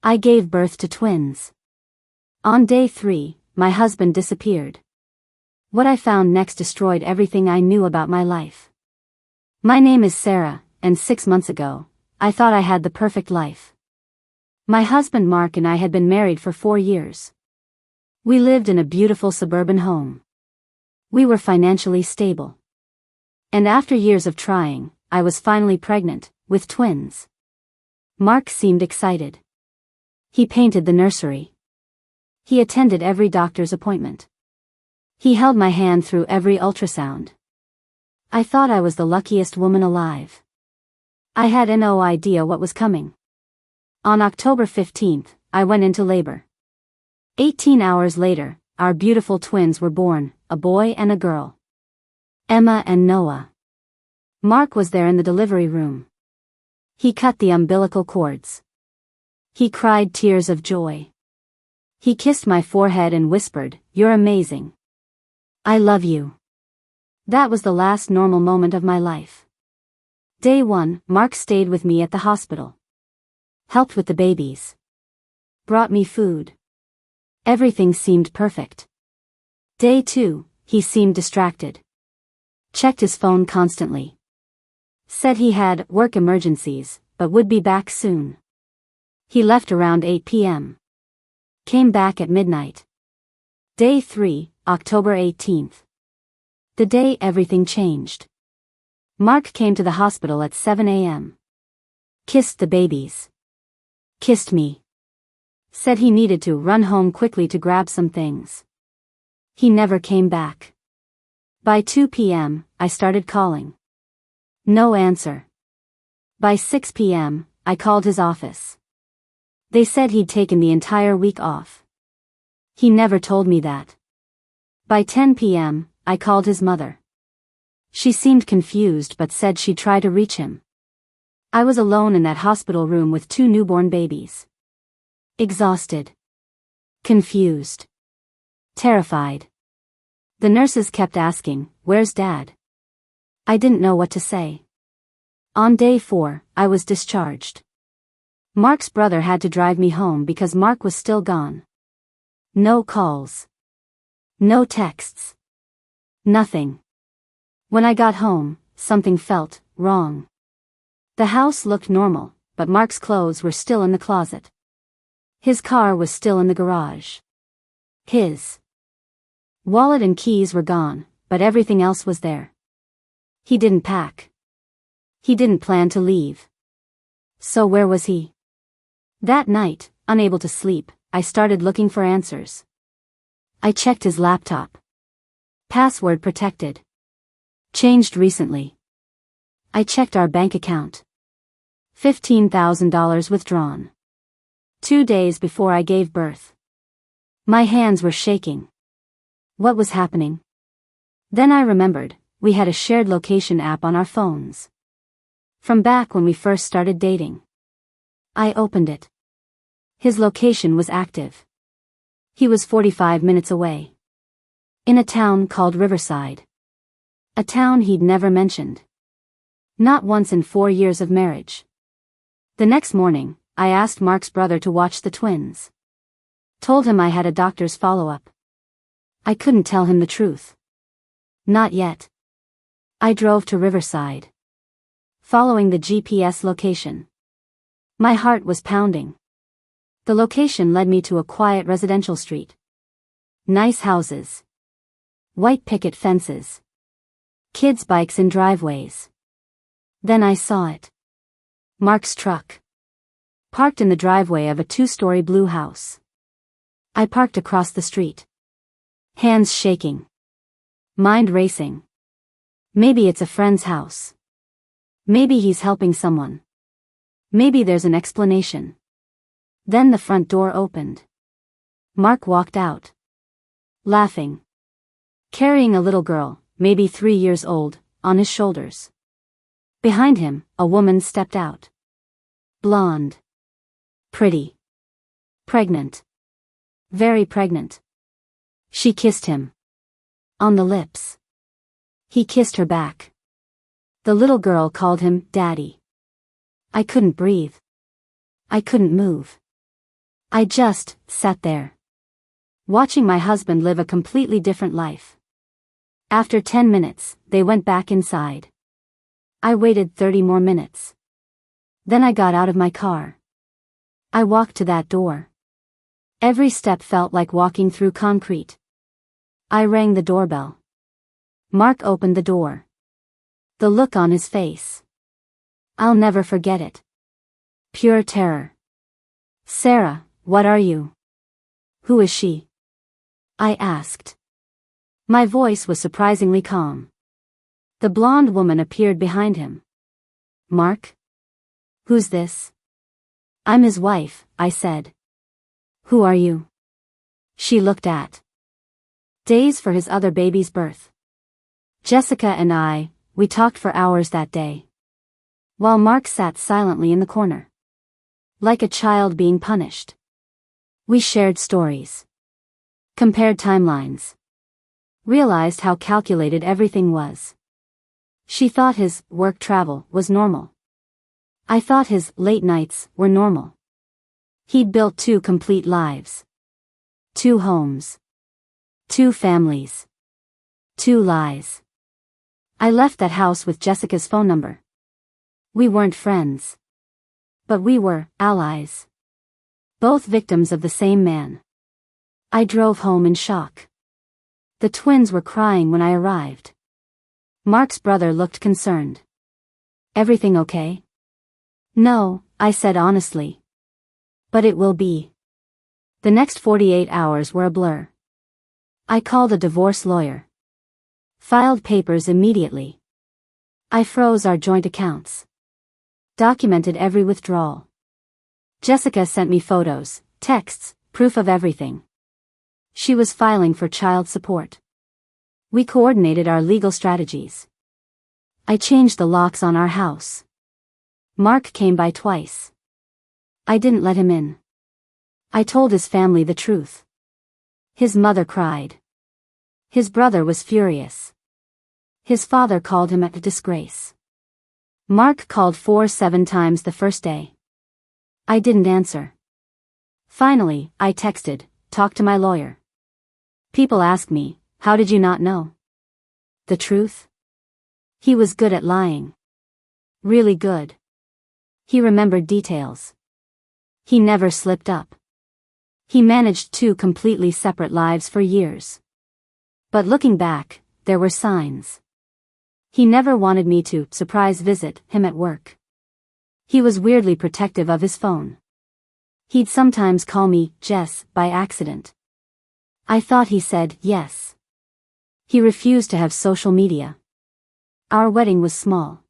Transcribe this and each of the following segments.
I gave birth to twins. On day 3, my husband disappeared. What I found next destroyed everything I knew about my life. My name is Sarah, and 6 months ago, I thought I had the perfect life. My husband Mark and I had been married for 4 years. We lived in a beautiful suburban home. We were financially stable. And after years of trying, I was finally pregnant, with twins. Mark seemed excited. He painted the nursery. He attended every doctor's appointment. He held my hand through every ultrasound. I thought I was the luckiest woman alive. I had no idea what was coming. On October 15th, I went into labor. 18 hours later, our beautiful twins were born, a boy and a girl. Emma and Noah. Mark was there in the delivery room. He cut the umbilical cords. He cried tears of joy. He kissed my forehead and whispered, "You're amazing. I love you." That was the last normal moment of my life. Day 1, Mark stayed with me at the hospital. Helped with the babies. Brought me food. Everything seemed perfect. Day 2, he seemed distracted. Checked his phone constantly. Said he had work emergencies, but would be back soon. He left around 8 p.m. Came back at midnight. Day 3, October 18th. The day everything changed. Mark came to the hospital at 7 a.m. Kissed the babies. Kissed me. Said he needed to run home quickly to grab some things. He never came back. By 2 p.m., I started calling. No answer. By 6 p.m., I called his office. They said he'd taken the entire week off. He never told me that. By 10 p.m., I called his mother. She seemed confused but said she'd try to reach him. I was alone in that hospital room with 2 newborn babies. Exhausted. Confused. Terrified. The nurses kept asking, "Where's Dad?" I didn't know what to say. On day 4, I was discharged. Mark's brother had to drive me home because Mark was still gone. No calls. No texts. Nothing. When I got home, something felt wrong. The house looked normal, but Mark's clothes were still in the closet. His car was still in the garage. His wallet and keys were gone, but everything else was there. He didn't pack. He didn't plan to leave. So where was he? That night, unable to sleep, I started looking for answers. I checked his laptop. Password protected. Changed recently. I checked our bank account. $15,000 withdrawn. 2 days before I gave birth. My hands were shaking. What was happening? Then I remembered, we had a shared location app on our phones. From back when we first started dating. I opened it. His location was active. He was 45 minutes away. In a town called Riverside. A town he'd never mentioned. Not once in 4 years of marriage. The next morning, I asked Mark's brother to watch the twins. Told him I had a doctor's follow-up. I couldn't tell him the truth. Not yet. I drove to Riverside. Following the GPS location. My heart was pounding. The location led me to a quiet residential street. Nice houses. White picket fences. Kids' bikes in driveways. Then I saw it. Mark's truck. Parked in the driveway of a 2-story blue house. I parked across the street. Hands shaking. Mind racing. Maybe it's a friend's house. Maybe he's helping someone. Maybe there's an explanation. Then the front door opened. Mark walked out. Laughing. Carrying a little girl, maybe 3 years old, on his shoulders. Behind him, a woman stepped out. Blonde. Pretty. Pregnant. Very pregnant. She kissed him. On the lips. He kissed her back. The little girl called him Daddy. I couldn't breathe. I couldn't move. I just sat there, watching my husband live a completely different life. After 10 minutes, they went back inside. I waited 30 more minutes. Then I got out of my car. I walked to that door. Every step felt like walking through concrete. I rang the doorbell. Mark opened the door. The look on his face. I'll never forget it. Pure terror. "Sarah, what are you?" "Who is she?" I asked. My voice was surprisingly calm. The blonde woman appeared behind him. "Mark? Who's this?" "I'm his wife," I said. "Who are you?" She looked at. Days for his other baby's birth. Jessica and we talked for hours that day. While Mark sat silently in the corner. Like a child being punished. We shared stories. Compared timelines. Realized how calculated everything was. She thought his work travel was normal. I thought his late nights were normal. He'd built 2 complete lives. 2 homes. 2 families. 2 lies. I left that house with Jessica's phone number. We weren't friends. But we were allies. Both victims of the same man. I drove home in shock. The twins were crying when I arrived. Mark's brother looked concerned. "Everything okay?" "No," I said honestly. "But it will be." The next 48 hours were a blur. I called a divorce lawyer. Filed papers immediately. I froze our joint accounts. Documented every withdrawal. Jessica sent me photos, texts, proof of everything. She was filing for child support. We coordinated our legal strategies. I changed the locks on our house. Mark came by twice. I didn't let him in. I told his family the truth. His mother cried. His brother was furious. His father called him a disgrace. Mark called 7 times the first day. I didn't answer. Finally, I texted, "Talk to my lawyer." People ask me, "How did you not know?" The truth? He was good at lying. Really good. He remembered details. He never slipped up. He managed 2 completely separate lives for years. But looking back, there were signs. He never wanted me to surprise visit him at work. He was weirdly protective of his phone. He'd sometimes call me Jess by accident. I thought he said yes. He refused to have social media. Our wedding was small.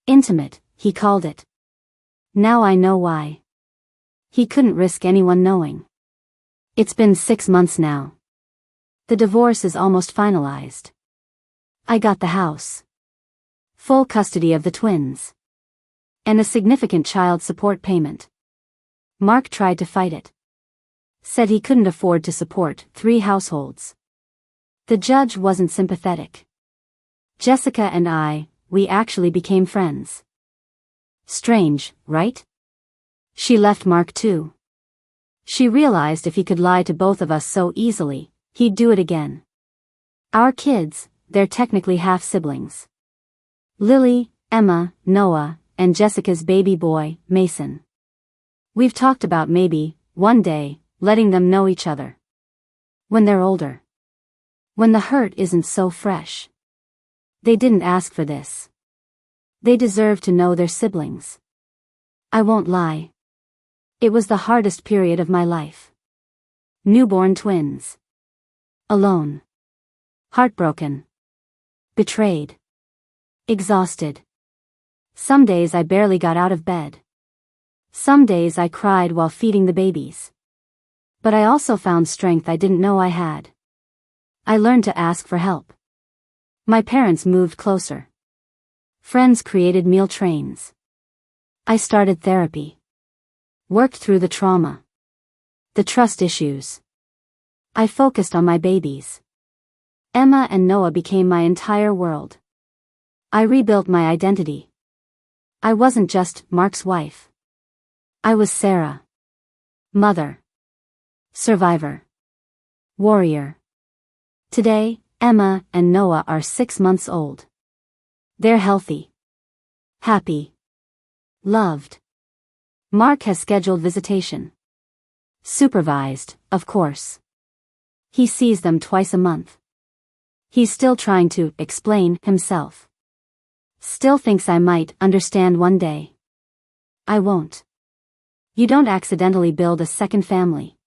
Intimate, he called it. Now I know why. He couldn't risk anyone knowing. It's been 6 months now. The divorce is almost finalized. I got the house. Full custody of the twins. And a significant child support payment. Mark tried to fight it. Said he couldn't afford to support 3 households. The judge wasn't sympathetic. Jessica and we actually became friends. Strange, right? She left Mark too. She realized if he could lie to both of us so easily, he'd do it again. Our kids, they're technically half-siblings. Lily, Emma, Noah, and Jessica's baby boy, Mason. We've talked about maybe, one day, letting them know each other. When they're older. When the hurt isn't so fresh. They didn't ask for this. They deserve to know their siblings. I won't lie. It was the hardest period of my life. Newborn twins. Alone. Heartbroken. Betrayed. Exhausted. Some days I barely got out of bed. Some days I cried while feeding the babies. But I also found strength I didn't know I had. I learned to ask for help. My parents moved closer. Friends created meal trains. I started therapy. Worked through the trauma. The trust issues. I focused on my babies. Emma and Noah became my entire world. I rebuilt my identity. I wasn't just Mark's wife. I was Sarah. Mother. Survivor. Warrior. Today, Emma and Noah are 6 months old. They're healthy. Happy. Loved. Mark has scheduled visitation. Supervised, of course. He sees them twice a month. He's still trying to explain himself. Still thinks I might understand one day. I won't. You don't accidentally build a second family.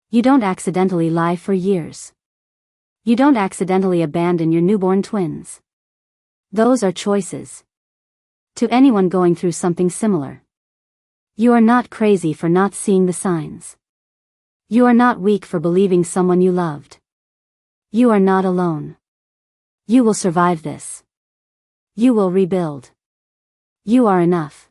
You don't accidentally lie for years. You don't accidentally abandon your newborn twins. Those are choices. To anyone going through something similar. You are not crazy for not seeing the signs. You are not weak for believing someone you loved. You are not alone. You will survive this. You will rebuild. You are enough.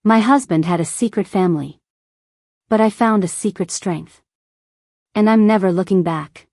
My husband had a secret family. But I found a secret strength. And I'm never looking back.